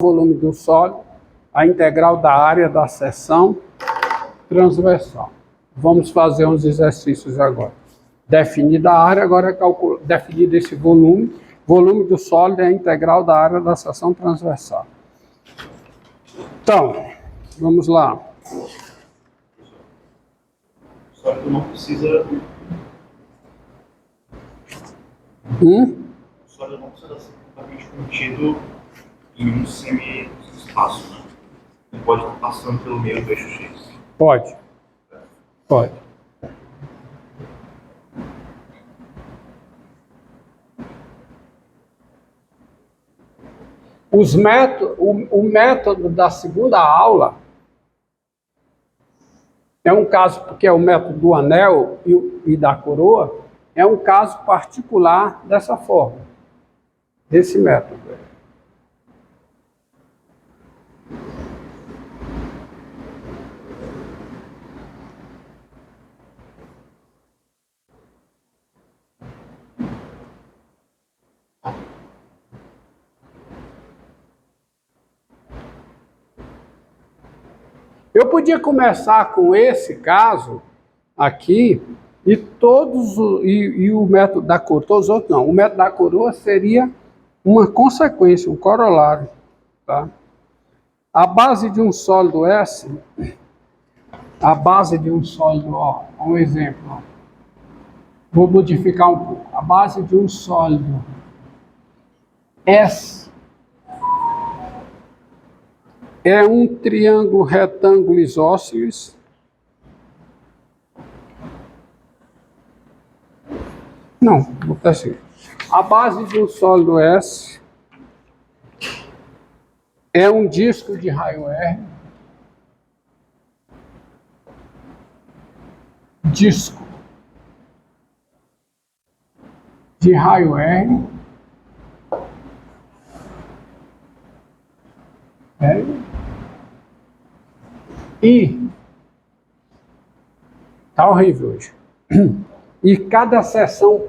volume do sólido, a integral da área da seção transversal. Vamos fazer uns exercícios agora. Definida a área, agora é definido esse volume. Volume do sólido é a integral da área da seção transversal. Então, vamos lá. O sólido não precisa... O sólido não precisa ser completamente contido em um semi-espaço, né? Ele pode estar passando pelo meio do eixo X. Pode. Pode. O método da segunda aula é um caso, porque é o método do anel e da coroa, é um caso particular dessa forma, desse método. Eu podia começar com esse caso aqui e o método da coroa, todos os outros não. O método da coroa seria uma consequência, um corolário, tá? A base de um sólido S, a base de um sólido, ó, um exemplo, ó. Vou modificar um pouco. A base de um sólido S é um triângulo retângulo isósceles não, vou botar assim. A base de um sólido S é um disco de raio R, disco de raio R, e tá horrível hoje. E cada seção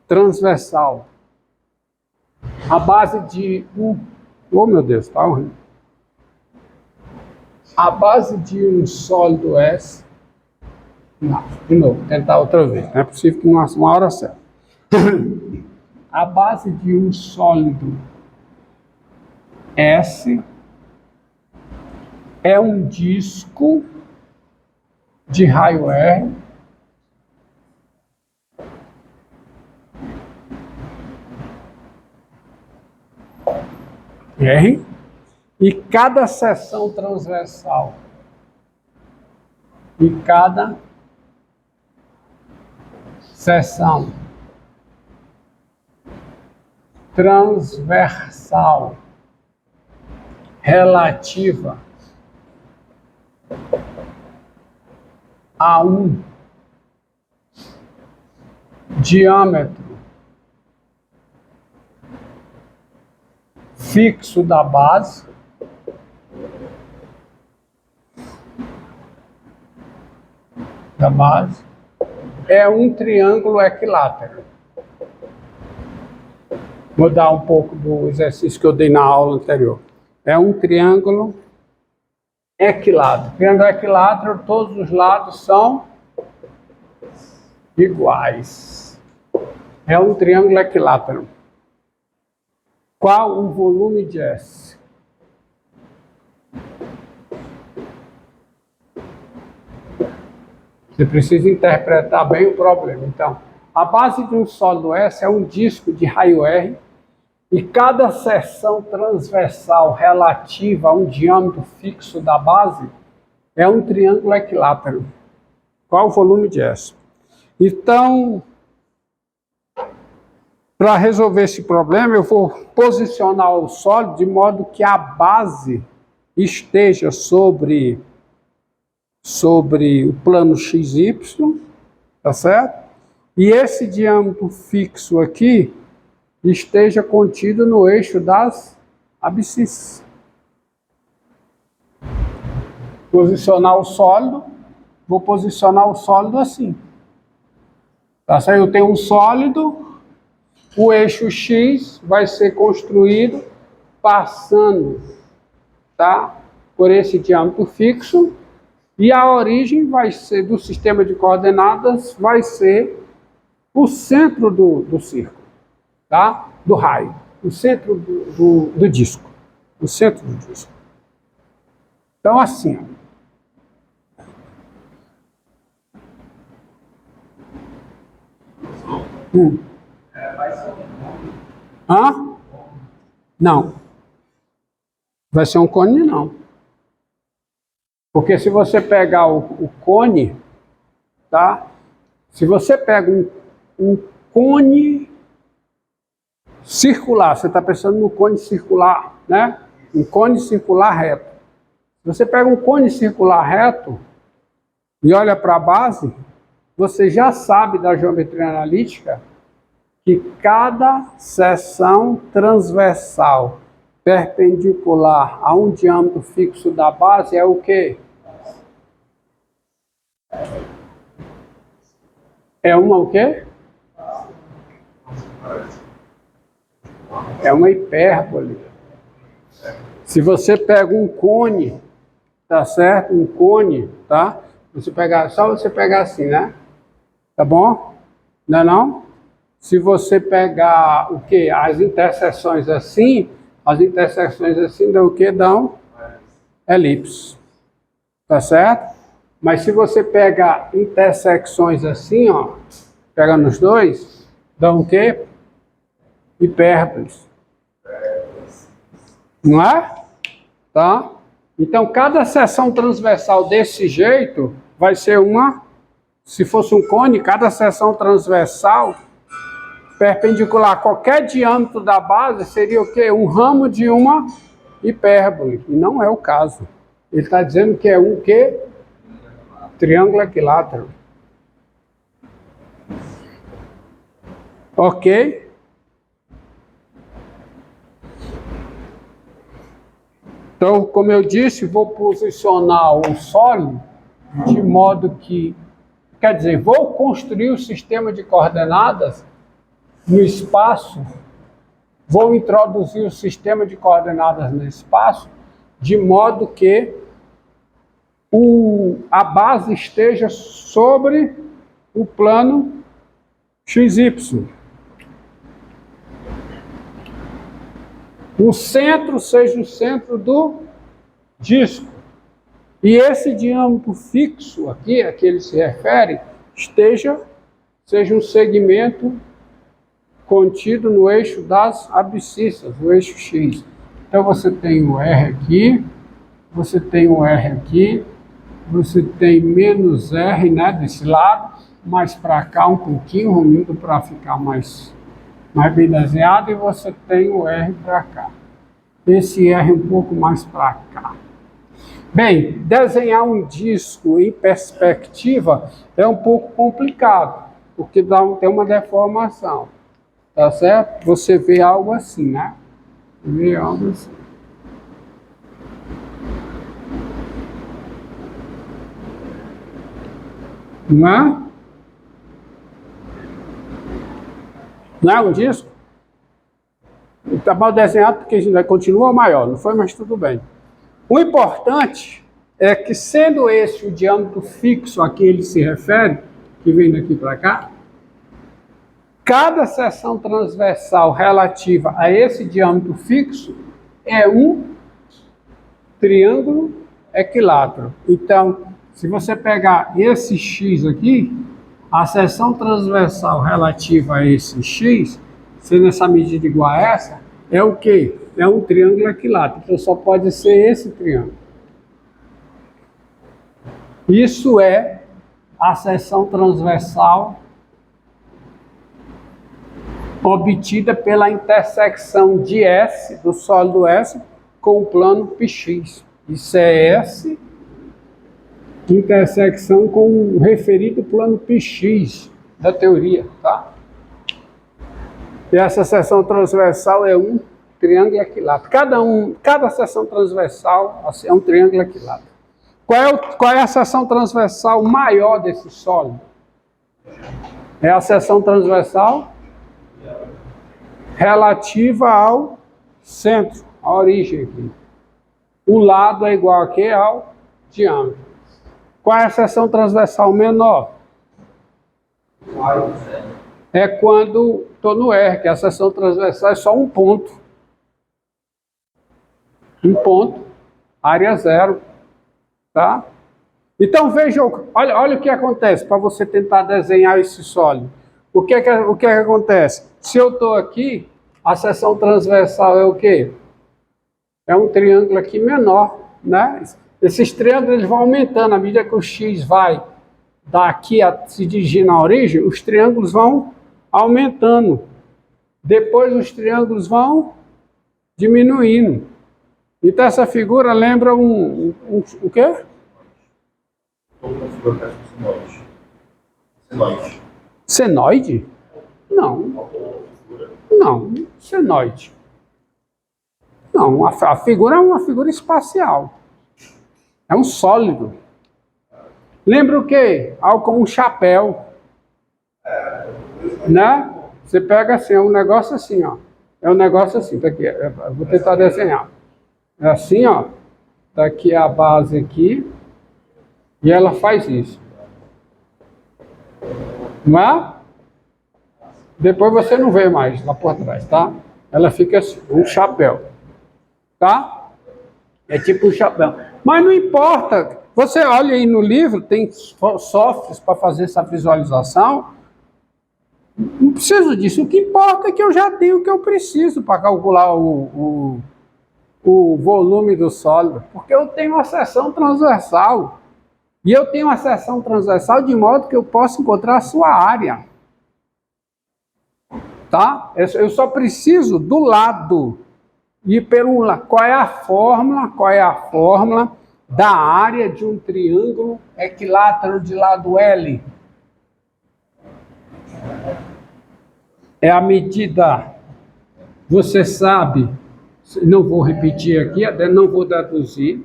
transversal, a base de oh meu Deus, tá horrível. A base de um sólido S, não, de novo, vou tentar outra vez, não é possível que não uma hora certa. A base de um sólido S é um disco de raio R e cada seção transversal transversal relativa a um diâmetro fixo da base é um triângulo equilátero. Vou dar um pouco do exercício que eu dei na aula anterior. É um triângulo equilátero. Triângulo equilátero, todos os lados são iguais. É um triângulo equilátero. Qual o volume de S? Você precisa interpretar bem o problema. Então, a base de um sólido S é um disco de raio R e cada seção transversal relativa a um diâmetro fixo da base é um triângulo equilátero. Qual o volume de S? Então, para resolver esse problema, eu vou posicionar o sólido de modo que a base esteja sobre o plano XY, tá certo? E esse diâmetro fixo aqui esteja contido no eixo das abscissas. Posicionar o sólido, vou posicionar o sólido assim. Tá certo? Eu tenho um sólido, o eixo X vai ser construído passando, tá, por esse diâmetro fixo, e a origem vai ser do sistema de coordenadas, vai ser o centro do círculo, tá? Do raio, o centro do disco, o centro do disco. Então, assim, Hã? Não. Vai ser um cone, não. Porque se você pegar o cone, tá? Se você pega um cone circular, você está pensando no cone circular, né? Um cone circular reto. Se você pega um cone circular reto e olha para a base, você já sabe da geometria analítica que cada seção transversal perpendicular a um diâmetro fixo da base é o quê? É uma o quê? É uma hipérbole. Se você pega um cone, tá certo? Um cone, tá? Você pegar, só você pegar assim, né? Tá bom? Não é não? Se você pegar o quê? As interseções assim dão o quê? Dão elipse. Tá certo? Mas se você pegar intersecções assim, ó, pega nos dois, dão o quê? Hipérboles. Não é? Tá? Então, cada seção transversal desse jeito vai ser uma, se fosse um cone, cada seção transversal perpendicular a qualquer diâmetro da base seria o quê? Um ramo de uma hipérbole. E não é o caso. Ele está dizendo que é um quê? Triângulo equilátero. Ok? Então, como eu disse, vou posicionar o sólido de modo que, quer dizer, vou construir o sistema de coordenadas no espaço, vou introduzir o sistema de coordenadas no espaço, de modo que a base esteja sobre o plano XY. O centro seja o centro do disco. E esse diâmetro fixo aqui, a que ele se refere, seja um segmento contido no eixo das abscissas, o eixo X. Então você tem o R aqui, você tem o R aqui, você tem menos R, né, desse lado, mais para cá um pouquinho, Romildo, para ficar mais bem desenhado, e você tem o R para cá. Esse R um pouco mais para cá. Bem, desenhar um disco em perspectiva é um pouco complicado, porque tem uma deformação, tá certo? Você vê algo assim, né? Vê algo assim. Não é? Não é um disco? Está mal desenhado porque ainda continua maior, não foi, mas tudo bem. O importante é que, sendo esse o diâmetro fixo a que ele se refere, que vem daqui para cá, cada seção transversal relativa a esse diâmetro fixo é um triângulo equilátero. Então, se você pegar esse X aqui, a seção transversal relativa a esse X, sendo essa medida igual a essa, é o quê? É um triângulo equilátero. Então só pode ser esse triângulo. Isso é a seção transversal obtida pela intersecção de S, do sólido S, com o plano PX. Isso é S, intersecção com o referido plano PX da teoria, tá? E essa seção transversal é um triângulo equilátero. Cada seção transversal é um triângulo equilátero. Qual é a seção transversal maior desse sólido? É a seção transversal relativa ao centro, a origem aqui. O lado é igual aqui ao diâmetro. Qual é a seção transversal menor? É quando estou no R, que a seção transversal é só um ponto. Um ponto, área zero. Tá? Então veja, olha o que acontece para você tentar desenhar esse sólido. O que acontece? Se eu estou aqui, a seção transversal é o quê? É um triângulo aqui menor, né? Esses triângulos eles vão aumentando à medida que o X vai daqui a se dirigir na origem, os triângulos vão aumentando. Depois os triângulos vão diminuindo. Então essa figura lembra o quê? Uma figura parece um senoide. Senoide. Senoide? Não. Não, senoide. Não, a figura é uma figura espacial. É um sólido. Lembra o quê? Algo como um chapéu. Né? Você pega assim, é um negócio assim, ó. É um negócio assim, tá aqui. Eu vou tentar desenhar. É assim, ó. Tá aqui a base aqui. E ela faz isso. Não é? Depois você não vê mais lá por trás, tá? Ela fica assim, um chapéu. Tá? É tipo um chapéu. Mas não importa. Você olha aí no livro, tem softwares para fazer essa visualização. Não preciso disso. O que importa é que eu já tenho o que eu preciso para calcular o volume do sólido. Porque eu tenho uma seção transversal. E eu tenho uma seção transversal de modo que eu possa encontrar a sua área. Tá? Eu só preciso do lado. E pelo lado. Qual é a fórmula? Qual é a fórmula da área de um triângulo equilátero de lado L? É a medida, você sabe, não vou repetir aqui, até não vou deduzir,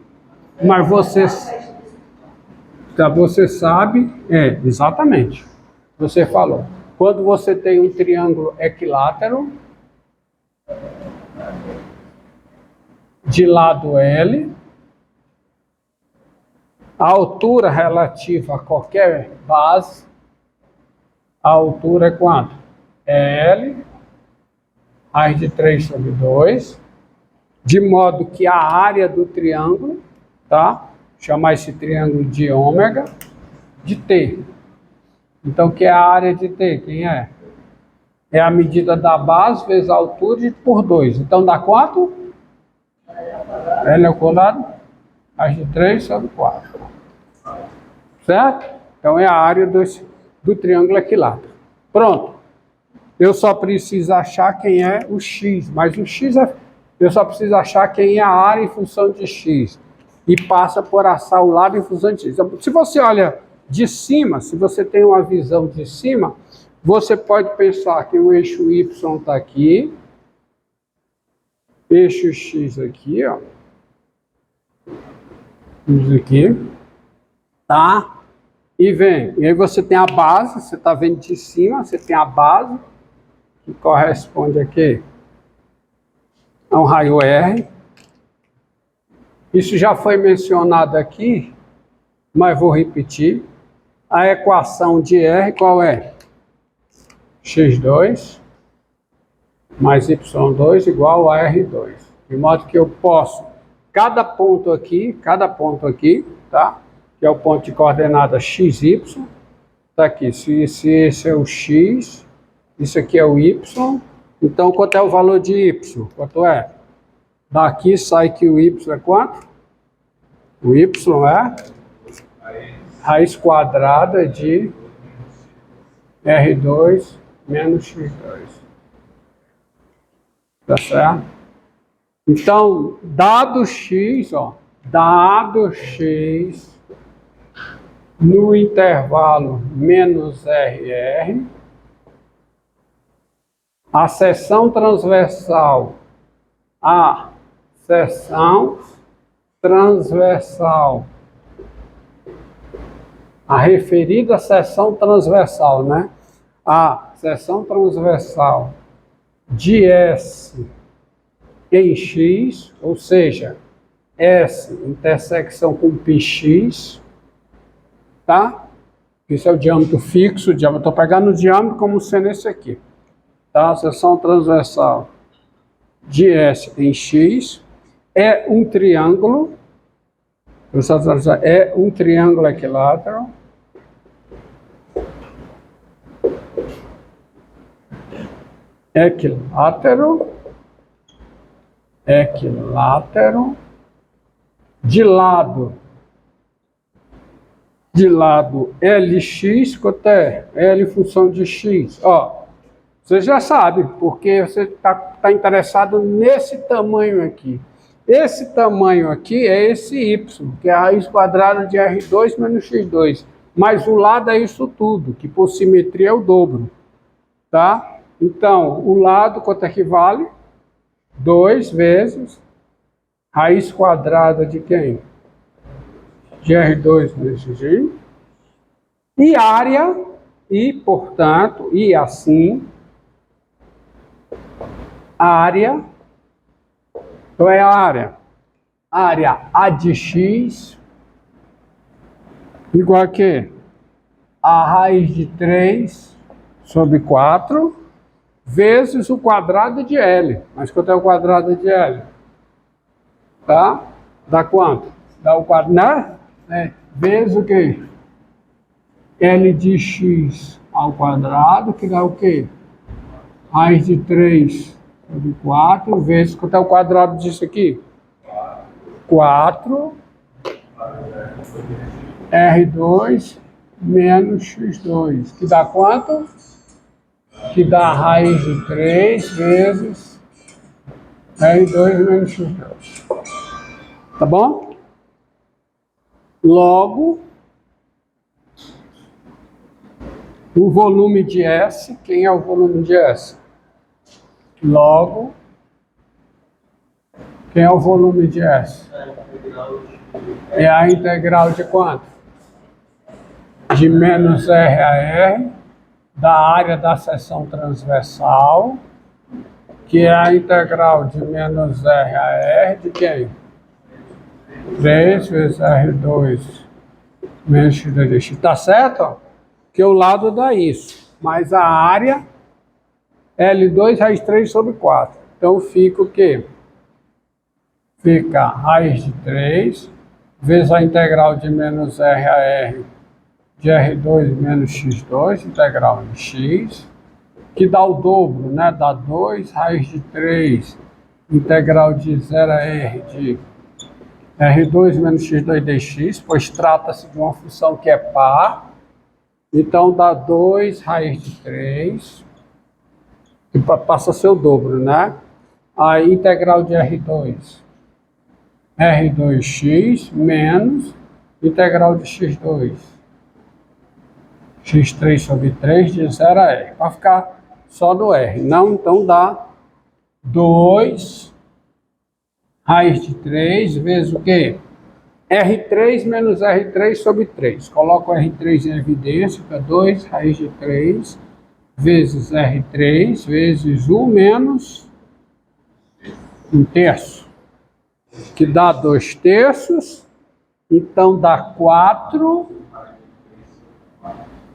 mas você sabe, exatamente, você falou. Quando você tem um triângulo equilátero de lado L, a altura relativa a qualquer base, a altura é quanto? É L, raiz de 3 sobre 2, de modo que a área do triângulo, tá? Chamar esse triângulo de ômega, de T. Então, o que é a área de T? Quem é? É a medida da base vezes a altura por 2. Então, dá quanto? L ao quadrado, raiz de 3 sobre 4. Certo? Então, é a área do triângulo equilátero. Pronto. Eu só preciso achar quem é o X, mas o X eu só preciso achar quem é a área em função de X. E passa por assar o lado em função de X. Então, se você olha de cima, se você tem uma visão de cima, você pode pensar que o eixo Y está aqui, eixo X aqui, ó. Isso aqui. Tá? E vem. E aí você tem a base, você está vendo de cima, você tem a base, que corresponde aqui a um raio R. Isso já foi mencionado aqui, mas vou repetir. A equação de R qual é? X2 mais Y2 igual a R2. De modo que eu posso, cada ponto aqui, tá? Que é o ponto de coordenada XY, tá aqui. Se esse é o X, isso aqui é o Y, então quanto é o valor de Y? Quanto é? Daqui sai que o Y é quanto? O Y é raiz quadrada de R2 menos X2. Tá certo? Então, dado X, ó, dado X no intervalo menos RR, a seção transversal, a referida seção transversal, né? A seção transversal de S em x, ou seja, S intersecção com πx, tá? Esse é o diâmetro fixo, estou pegando o diâmetro como sendo esse aqui, tá? Seção transversal de S em x é um triângulo, equilátero, de lado LX, quanto é? L em função de X. Ó, você já sabe, porque você tá interessado nesse tamanho aqui. Esse tamanho aqui é esse Y, que é a raiz quadrada de R2 menos X2. Mas o lado é isso tudo, que por simetria é o dobro. Tá? Então, o lado, quanto é que vale? 2 vezes raiz quadrada de quem? De R2 menos X. E área, e portanto, e assim, área, qual é a área? Área A de X igual a quê? A raiz de 3 sobre 4 vezes o quadrado de L. Mas quanto é o quadrado de L? Tá? Dá quanto? Dá o quadrado, né? Vezes o quê? L de x ao quadrado, que dá o quê? Raiz de 3 sobre 4, vezes, quanto é o quadrado disso aqui? 4, R2 menos x2, que dá quanto? Que dá raiz de 3 vezes R2 menos x2. Tá bom? Logo, o volume de S, quem é o volume de S? Logo, quem é o volume de S? É a integral de quanto? De menos R a R, da área da seção transversal, que é a integral de menos R a R de quem? 3 vezes R2 menos x2 dx. Tá certo? Que o lado dá isso. Mas a área, L2 raiz 3 sobre 4. Então fica o quê? Fica raiz de 3 vezes a integral de menos R a R de R2 menos x2, integral de x, que dá o dobro, né? Dá 2 raiz de 3, integral de 0 a R de R2 menos x2 dx, pois trata-se de uma função que é par. Então dá 2 raiz de 3, que passa a ser o dobro, né? A integral de R2, R2x menos integral de x2, x3 sobre 3 de 0 a R. Vai ficar só no R. Não, então dá 2 raiz de 3 vezes o quê? R3 menos R3 sobre 3. Coloco o R3 em evidência, fica 2 raiz de 3 vezes R3 vezes 1 menos 1 terço, que dá 2 terços, então dá 4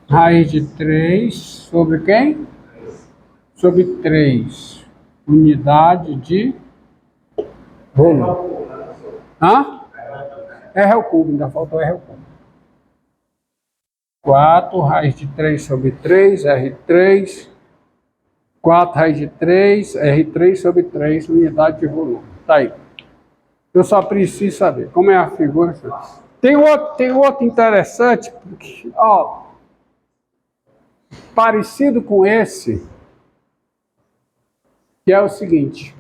raiz de 3 sobre quem? Sobre 3, unidade de volume. Hã? R ao cubo, ainda faltou R ao cubo. 4 raiz de 3 sobre 3, R3. 4 raiz de 3, R3 sobre 3, unidade de volume. Tá aí. Eu só preciso saber como é a figura. Tem outro interessante, porque, ó, parecido com esse, que é o seguinte.